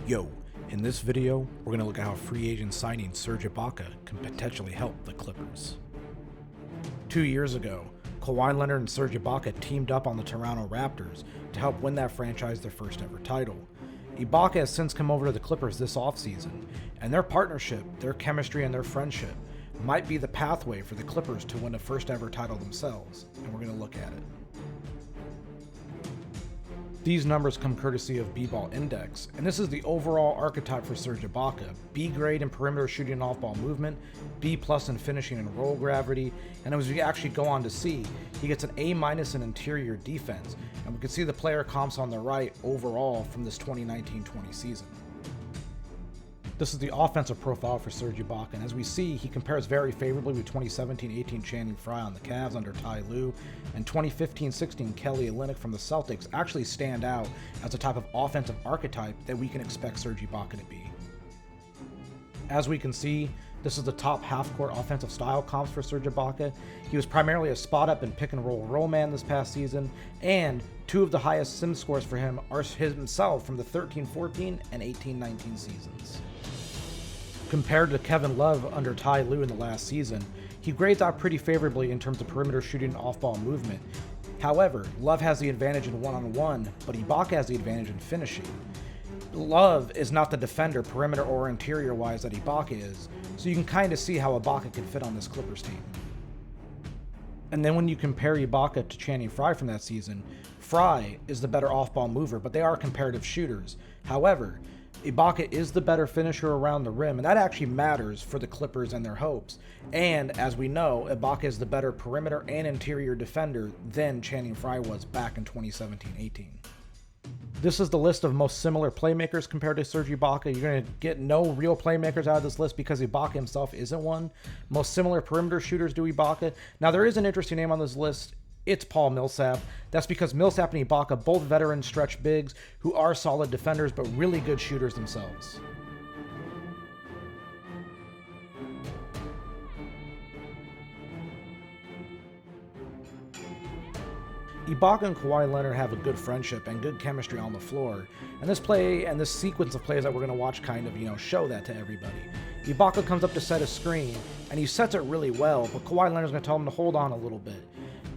Yo, in this video, we're going to look at how free agent signing Serge Ibaka can potentially help the Clippers. 2 years ago, Kawhi Leonard and Serge Ibaka teamed up on the Toronto Raptors to help win that franchise their first ever title. Ibaka has since come over to the Clippers this offseason, and their partnership, their chemistry, and their friendship might be the pathway for the Clippers to win a first ever title themselves, and we're going to look at it. These numbers come courtesy of B-Ball Index, and this is the overall archetype for Serge Ibaka. B grade in perimeter shooting and off-ball movement, B plus in finishing and roll gravity, and as we actually go on to see, he gets an A minus in interior defense, and we can see the player comps on the right overall from this 2019-20 season. This is the offensive profile for Serge Ibaka, and as we see, he compares very favorably with 2017-18 Channing Frye on the Cavs under Ty Lue, and 2015-16 Kelly Olynyk from the Celtics actually stand out as a type of offensive archetype that we can expect Serge Ibaka to be. As we can see, this is the top half-court offensive style comps for Serge Ibaka. He was primarily a spot-up and pick-and-roll roll man this past season, and two of the highest sim scores for him are himself from the 13-14 and 18-19 seasons. Compared to Kevin Love under Ty Lue in the last season, he grades out pretty favorably in terms of perimeter shooting and off-ball movement. However, Love has the advantage in one-on-one, but Ibaka has the advantage in finishing. Love is not the defender perimeter or interior-wise that Ibaka is, so you can kind of see how Ibaka can fit on this Clippers team. And then when you compare Ibaka to Channing Frye from that season, Frye is the better off-ball mover, but they are comparative shooters. However, Ibaka is the better finisher around the rim, and that actually matters for the Clippers and their hopes. And as we know, Ibaka is the better perimeter and interior defender than Channing Frye was back in 2017-18. This is the list of most similar playmakers compared to Serge Ibaka. You're going to get no real playmakers out of this list because Ibaka himself isn't one. Most similar perimeter shooters to Ibaka. Now, there is an interesting name on this list. It's Paul Millsap. That's because Millsap and Ibaka, both veteran stretch bigs who are solid defenders but really good shooters themselves. Ibaka and Kawhi Leonard have a good friendship and good chemistry on the floor, and this play and this sequence of plays that we're going to watch kind of, show that to everybody. Ibaka comes up to set a screen, and he sets it really well, but Kawhi Leonard's going to tell him to hold on a little bit.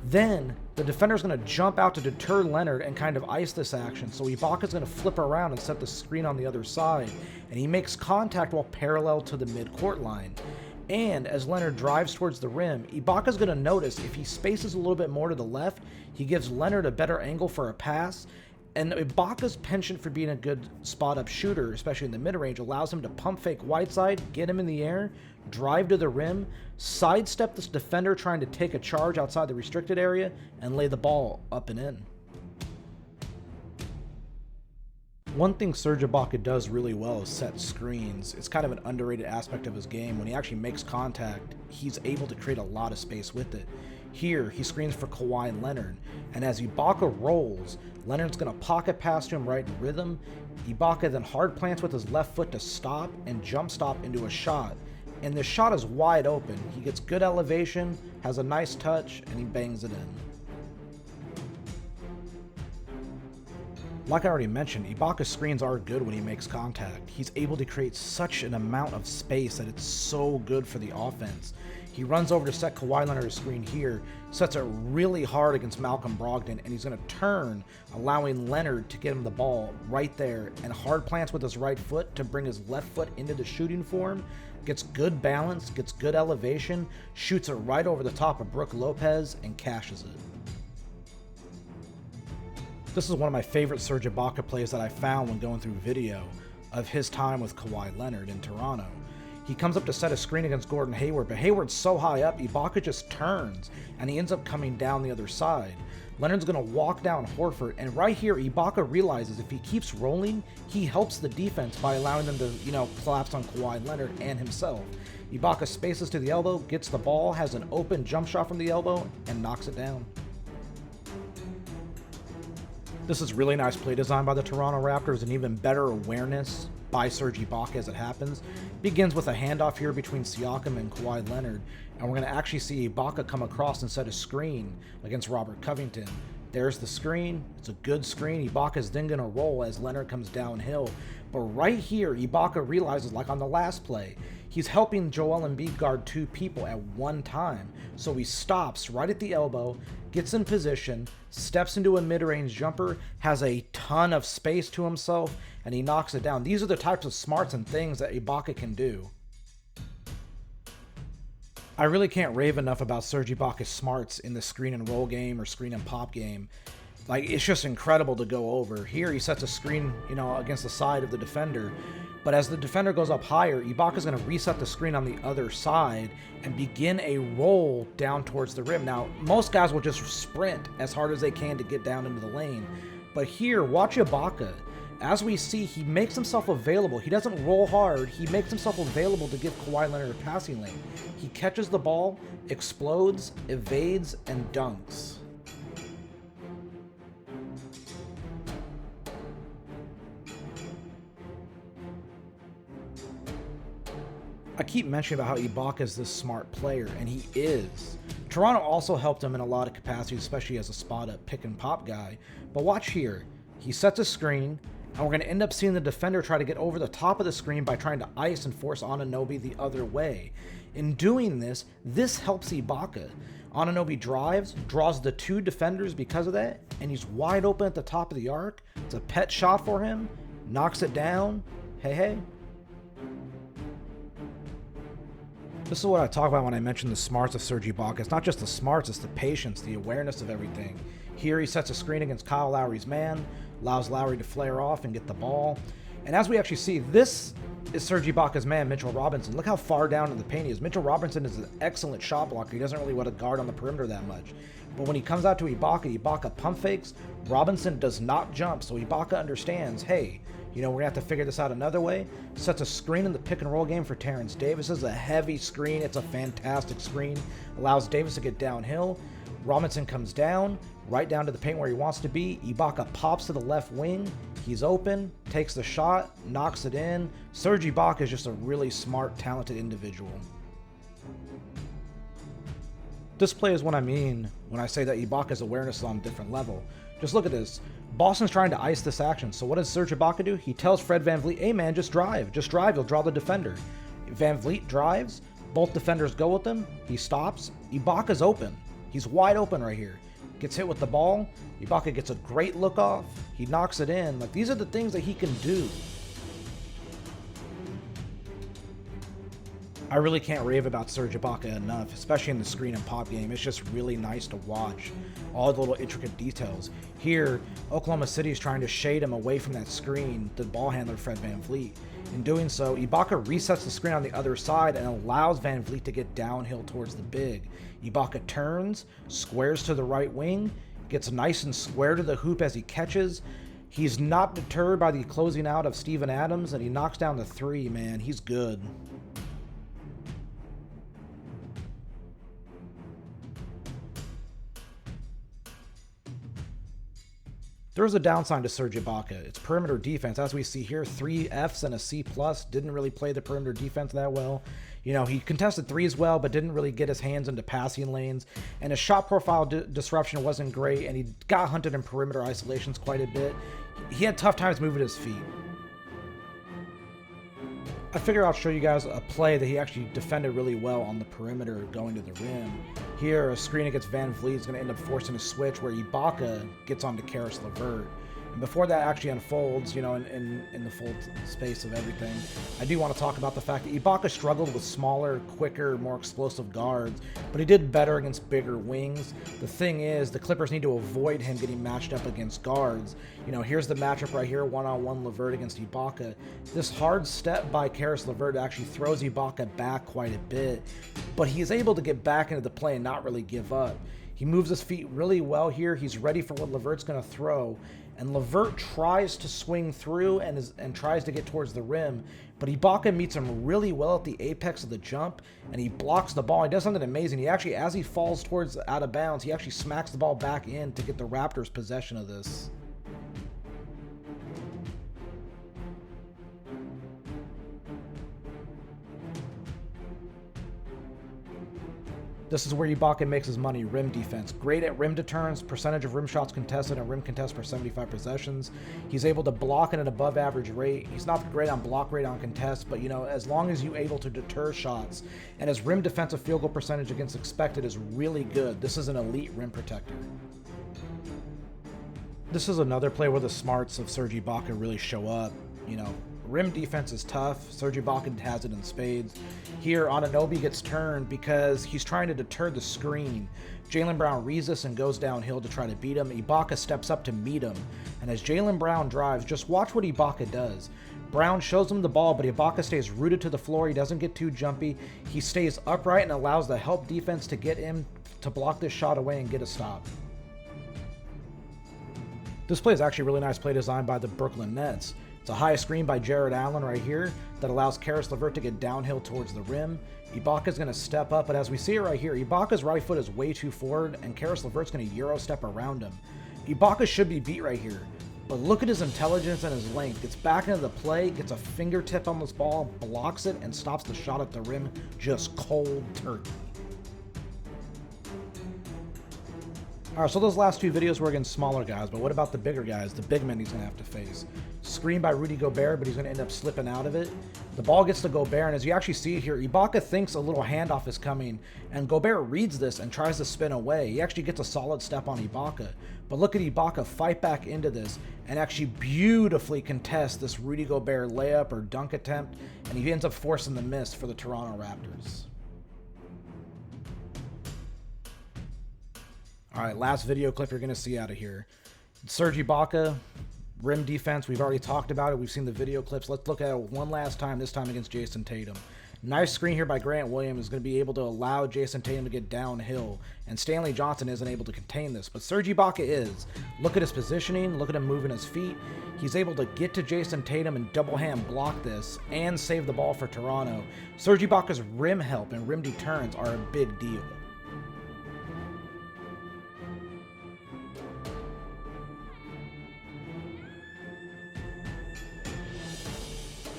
Then, the defender's going to jump out to deter Leonard and kind of ice this action, so Ibaka's going to flip around and set the screen on the other side, and he makes contact while parallel to the mid-court line. And as Leonard drives towards the rim, Ibaka's going to notice if he spaces a little bit more to the left, he gives Leonard a better angle for a pass, and Ibaka's penchant for being a good spot-up shooter, especially in the mid-range, allows him to pump fake Whiteside, get him in the air, drive to the rim, sidestep this defender trying to take a charge outside the restricted area, and lay the ball up and in. One thing Serge Ibaka does really well is set screens. It's kind of an underrated aspect of his game. When he actually makes contact, he's able to create a lot of space with it. Here, he screens for Kawhi and Leonard, and as Ibaka rolls, Leonard's going to pocket pass to him right in rhythm. Ibaka then hard plants with his left foot to stop and jump stop into a shot. And the shot is wide open. He gets good elevation, has a nice touch, and he bangs it in. Like I already mentioned, Ibaka's screens are good when he makes contact. He's able to create such an amount of space that it's so good for the offense. He runs over to set Kawhi Leonard's screen here, sets it really hard against Malcolm Brogdon, and he's going to turn, allowing Leonard to get him the ball right there, and hard plants with his right foot to bring his left foot into the shooting form, gets good balance, gets good elevation, shoots it right over the top of Brook Lopez, and cashes it. This is one of my favorite Serge Ibaka plays that I found when going through video of his time with Kawhi Leonard in Toronto. He comes up to set a screen against Gordon Hayward, but Hayward's so high up, Ibaka just turns, and he ends up coming down the other side. Leonard's going to walk down Horford, and right here, Ibaka realizes if he keeps rolling, he helps the defense by allowing them to, collapse on Kawhi Leonard and himself. Ibaka spaces to the elbow, gets the ball, has an open jump shot from the elbow, and knocks it down. This is really nice play design by the Toronto Raptors and even better awareness by Serge Ibaka as it happens. Begins with a handoff here between Siakam and Kawhi Leonard, and we're going to actually see Ibaka come across and set a screen against Robert Covington. There's the screen. It's a good screen. Ibaka's then going to roll as Leonard comes downhill. But right here, Ibaka realizes, like on the last play, he's helping Joel Embiid guard 2 people at one time. So he stops right at the elbow, gets in position, steps into a mid-range jumper, has a ton of space to himself, and he knocks it down. These are the types of smarts and things that Ibaka can do. I really can't rave enough about Serge Ibaka's smarts in the screen and roll game or screen and pop game. Like, it's just incredible to go over. Here he sets a screen, against the side of the defender. But as the defender goes up higher, Ibaka's going to reset the screen on the other side and begin a roll down towards the rim. Now, most guys will just sprint as hard as they can to get down into the lane. But here, watch Ibaka. As we see, he makes himself available. He doesn't roll hard. He makes himself available to give Kawhi Leonard a passing lane. He catches the ball, explodes, evades, and dunks. I keep mentioning about how Ibaka is this smart player, and he is. Toronto also helped him in a lot of capacities, especially as a spot-up pick-and-pop guy. But watch here. He sets a screen, and we're going to end up seeing the defender try to get over the top of the screen by trying to ice and force Anunoby the other way. In doing this, this helps Ibaka. Anunoby drives, draws the 2 defenders because of that, and he's wide open at the top of the arc. It's a pet shot for him, knocks it down. Hey. This is what I talk about when I mention the smarts of Serge Ibaka. It's not just the smarts, it's the patience, the awareness of everything. Here he sets a screen against Kyle Lowry's man, allows Lowry to flare off and get the ball. And as we actually see, this is Serge Ibaka's man, Mitchell Robinson. Look how far down in the paint he is. Mitchell Robinson is an excellent shot blocker. He doesn't really want to guard on the perimeter that much. But when he comes out to Ibaka, Ibaka pump fakes. Robinson does not jump, so Ibaka understands, hey, we're going to have to figure this out another way. Sets a screen in the pick and roll game for Terrence Davis. This is a heavy screen. It's a fantastic screen. Allows Davis to get downhill. Robinson comes down, right down to the paint where he wants to be. Ibaka pops to the left wing. He's open, takes the shot, knocks it in. Serge Ibaka is just a really smart, talented individual. This play is what I mean when I say that Ibaka's awareness is on a different level. Just look at this. Boston's trying to ice this action. So what does Serge Ibaka do? He tells Fred VanVleet, hey man, just drive. Just drive. You'll draw the defender. VanVleet drives. Both defenders go with him. He stops. Ibaka's open. He's wide open right here. Gets hit with the ball. Ibaka gets a great look off. He knocks it in. Like, these are the things that he can do. I really can't rave about Serge Ibaka enough, especially in the screen and pop game. It's just really nice to watch all the little intricate details. Here, Oklahoma City is trying to shade him away from that screen, the ball handler Fred VanVleet. In doing so, Ibaka resets the screen on the other side and allows VanVleet to get downhill towards the big. Ibaka turns, squares to the right wing, gets nice and square to the hoop as he catches. He's not deterred by the closing out of Steven Adams, and he knocks down the 3, man. He's good. There's a downside to Serge Ibaka. It's perimeter defense. As we see here, 3 Fs and a C+. Didn't really play the perimeter defense that well. He contested 3s well, but didn't really get his hands into passing lanes. And his shot profile disruption wasn't great, and he got hunted in perimeter isolations quite a bit. He had tough times moving his feet. I figure I'll show you guys a play that he actually defended really well on the perimeter going to the rim. Here, a screen against VanVleet is going to end up forcing a switch where Ibaka gets onto Caris LeVert. And before that actually unfolds, in the full space of everything, I do want to talk about the fact that Ibaka struggled with smaller, quicker, more explosive guards, but he did better against bigger wings. The thing is, the Clippers need to avoid him getting matched up against guards. Here's the matchup right here, one-on-one LeVert against Ibaka. This hard step by Caris LeVert actually throws Ibaka back quite a bit, but he is able to get back into the play and not really give up. He moves his feet really well here. He's ready for what LeVert's going to throw. And LeVert tries to swing through and tries to get towards the rim, but Ibaka meets him really well at the apex of the jump, and he blocks the ball. He does something amazing. He actually, as he falls towards out of bounds, he actually smacks the ball back in to get the Raptors possession of this. This is where Ibaka makes his money, rim defense. Great at rim deterrence, percentage of rim shots contested and rim contest per 75 possessions. He's able to block at an above average rate. He's not great on block rate on contest, but as long as you're able to deter shots, and his rim defensive field goal percentage against expected is really good. This is an elite rim protector. This is another play where the smarts of Serge Ibaka really show up. Rim defense is tough. Serge Ibaka has it in spades. Here, Anunoby gets turned because he's trying to deter the screen. Jaylen Brown reads this and goes downhill to try to beat him. Ibaka steps up to meet him. And as Jaylen Brown drives, just watch what Ibaka does. Brown shows him the ball, but Ibaka stays rooted to the floor. He doesn't get too jumpy. He stays upright and allows the help defense to get him to block this shot away and get a stop. This play is actually a really nice play design by the Brooklyn Nets. It's a high screen by Jared Allen right here that allows Caris LeVert to get downhill towards the rim. Ibaka's going to step up, but as we see it right here, Ibaka's right foot is way too forward, and Caris LeVert's going to Euro step around him. Ibaka should be beat right here, but look at his intelligence and his length. Gets back into the play, gets a fingertip on this ball, blocks it, and stops the shot at the rim just cold turkey. Alright, so those last two videos were against smaller guys, but what about the bigger guys, the big men he's going to have to face? Screen by Rudy Gobert, but he's going to end up slipping out of it. The ball gets to Gobert, and as you actually see it here, Ibaka thinks a little handoff is coming, and Gobert reads this and tries to spin away. He actually gets a solid step on Ibaka. But look at Ibaka fight back into this and actually beautifully contest this Rudy Gobert layup or dunk attempt, and he ends up forcing the miss for the Toronto Raptors. All right, last video clip you're going to see out of here. Serge Ibaka, rim defense, we've already talked about it. We've seen the video clips. Let's look at it one last time, this time against Jason Tatum. Nice screen here by Grant Williams is going to be able to allow Jason Tatum to get downhill, and Stanley Johnson isn't able to contain this, but Serge Ibaka is. Look at his positioning, look at him moving his feet. He's able to get to Jason Tatum and double hand block this and save the ball for Toronto. Serge Ibaka's rim help and rim deterrence are a big deal.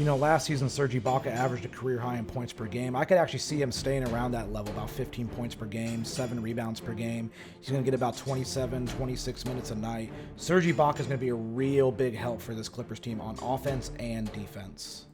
Last season, Serge Ibaka averaged a career high in points per game. I could actually see him staying around that level, about 15 points per game, 7 rebounds per game. He's going to get about 27, 26 minutes a night. Serge Ibaka is going to be a real big help for this Clippers team on offense and defense.